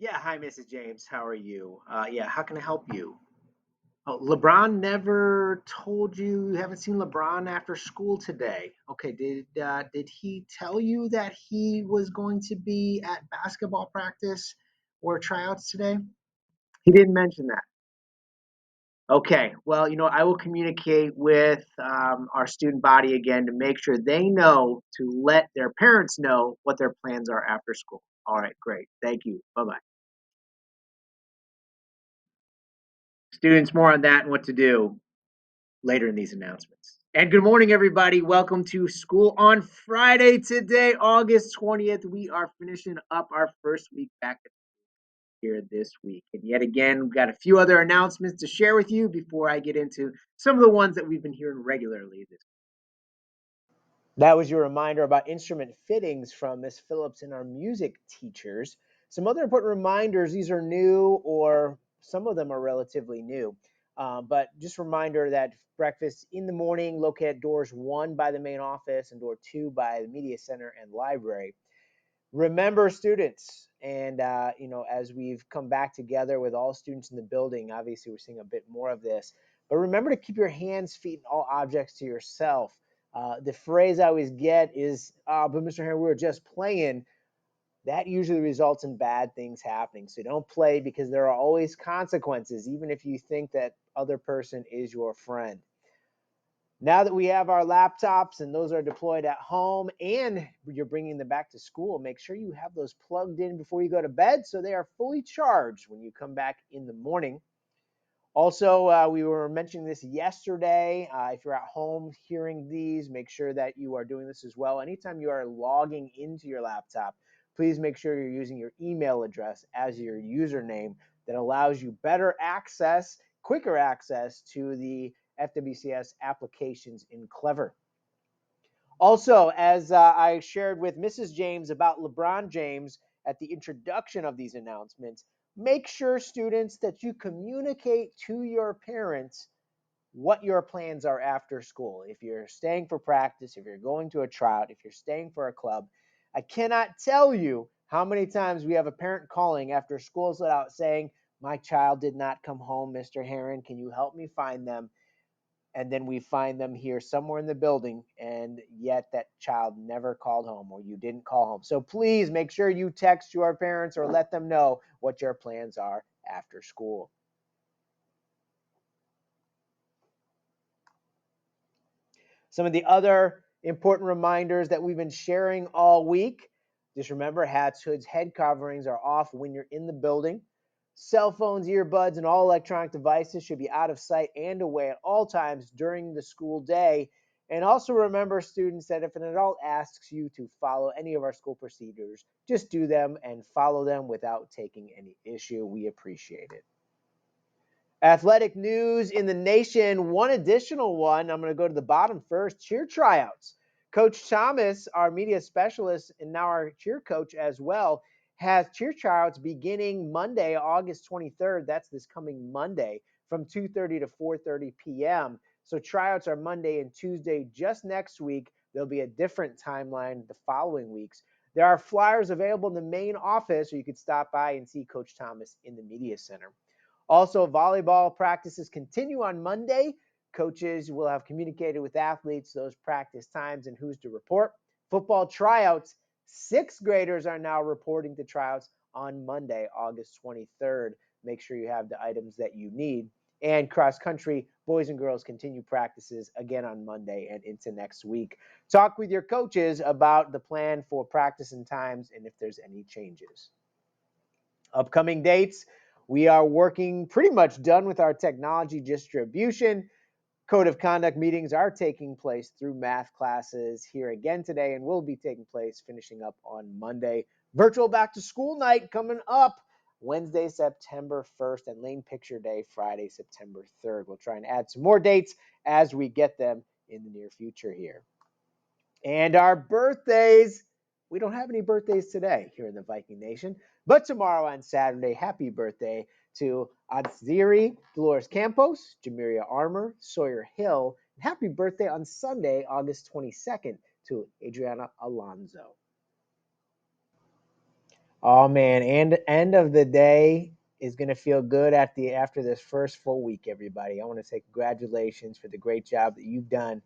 Yeah, hi, Mrs. James. How are you? Yeah, how can I help you? Oh, LeBron never told you haven't seen LeBron after school today. Okay, did he tell you that he was going to be at basketball practice or tryouts today? He didn't mention that. Okay, well, I will communicate with our student body again to make sure they know to let their parents know what their plans are after school. All right, great. Thank you. Bye bye. Students, more on that and what to do later in these announcements. And good morning, everybody. Welcome to School on Friday today, August 20th. We are finishing up our first week back here this week. And yet again, we've got a few other announcements to share with you before I get into some of the ones that we've been hearing regularly this. That was your reminder about instrument fittings from Miss Phillips and our music teachers. Some other important reminders, these are new or some of them are relatively new. But just a reminder that breakfast in the morning, located at doors 1 by the main office and door 2 by the media center and library. Remember, students, and as we've come back together with all students in the building, obviously we're seeing a bit more of this, but remember to keep your hands, feet, and all objects to yourself. The phrase I always get is, but Mr. Henry, we were just playing. That usually results in bad things happening. So don't play, because there are always consequences, even if you think that other person is your friend. Now that we have our laptops and those are deployed at home and you're bringing them back to school, make sure you have those plugged in before you go to bed so they are fully charged when you come back in the morning. Also, we were mentioning this yesterday. If you're at home hearing these, make sure that you are doing this as well. Anytime you are logging into your laptop, please make sure you're using your email address as your username. That allows you better access, quicker access to the FWCS applications in Clever. Also, as I shared with Mrs. James about LeBron James at the introduction of these announcements, make sure, students, that you communicate to your parents what your plans are after school. If you're staying for practice, if you're going to a tryout, if you're staying for a club, I cannot tell you how many times we have a parent calling after school's let out saying, "My child did not come home, Mr. Heron. Can you help me find them?" And then we find them here somewhere in the building, and yet that child never called home, or you didn't call home. So please make sure you text your parents or let them know what your plans are after school. Some of the other important reminders that we've been sharing all week: just remember, hats, hoods, head coverings are off when you're in the building. Cell phones, earbuds, and all electronic devices should be out of sight and away at all times during the school day. And also remember, students, that if an adult asks you to follow any of our school procedures, just do them and follow them without taking any issue. We appreciate it. Athletic news in the nation. One additional one. I'm going to go to the bottom first. Cheer tryouts. Coach Thomas, our media specialist and now our cheer coach as well, has cheer tryouts beginning Monday, August 23rd. That's this coming Monday from 2:30 to 4:30 p.m. So tryouts are Monday and Tuesday just next week. There'll be a different timeline the following weeks. There are flyers available in the main office, or you could stop by and see Coach Thomas in the media center. Also, volleyball practices continue on Monday. Coaches will have communicated with athletes those practice times and who's to report. Football tryouts, sixth graders are now reporting to tryouts on Monday, August 23rd. Make sure you have the items that you need. And cross country, boys and girls continue practices again on Monday and into next week. Talk with your coaches about the plan for practice and times and if there's any changes. Upcoming dates: we are working pretty much done with our technology distribution. Code of conduct meetings are taking place through math classes here again today and will be taking place finishing up on Monday. Virtual back to school night coming up Wednesday, September 1st, and Lane Picture Day Friday, September 3rd. We'll try and add some more dates as we get them in the near future here. And our birthdays: we don't have any birthdays today here in the Viking Nation, but tomorrow on Saturday, happy birthday to Adziri Dolores Campos, Jamiria Armour, Sawyer Hill, and happy birthday on Sunday, August 22nd, to Adriana Alonso. Oh man, and end of the day is going to feel good after this first full week. Everybody, I want to say congratulations for the great job that you've done.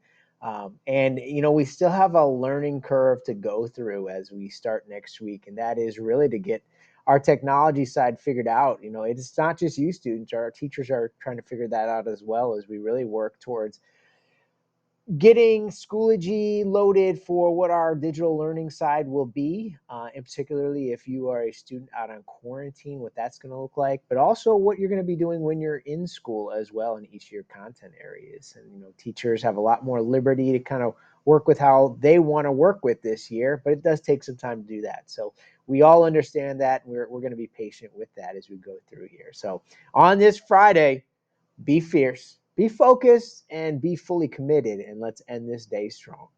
And we still have a learning curve to go through as we start next week, and that is really to get our technology side figured out. It's not just you students; our teachers are trying to figure that out as well as we really work towards getting Schoology loaded for what our digital learning side will be, and particularly if you are a student out on quarantine, what that's going to look like, but also what you're going to be doing when you're in school as well in each of your content areas. And teachers have a lot more liberty to kind of work with how they want to work with this year, but it does take some time to do that. So we all understand that, and we're going to be patient with that as we go through here. So on this Friday, be fierce, be focused, and be fully committed. And let's end this day strong.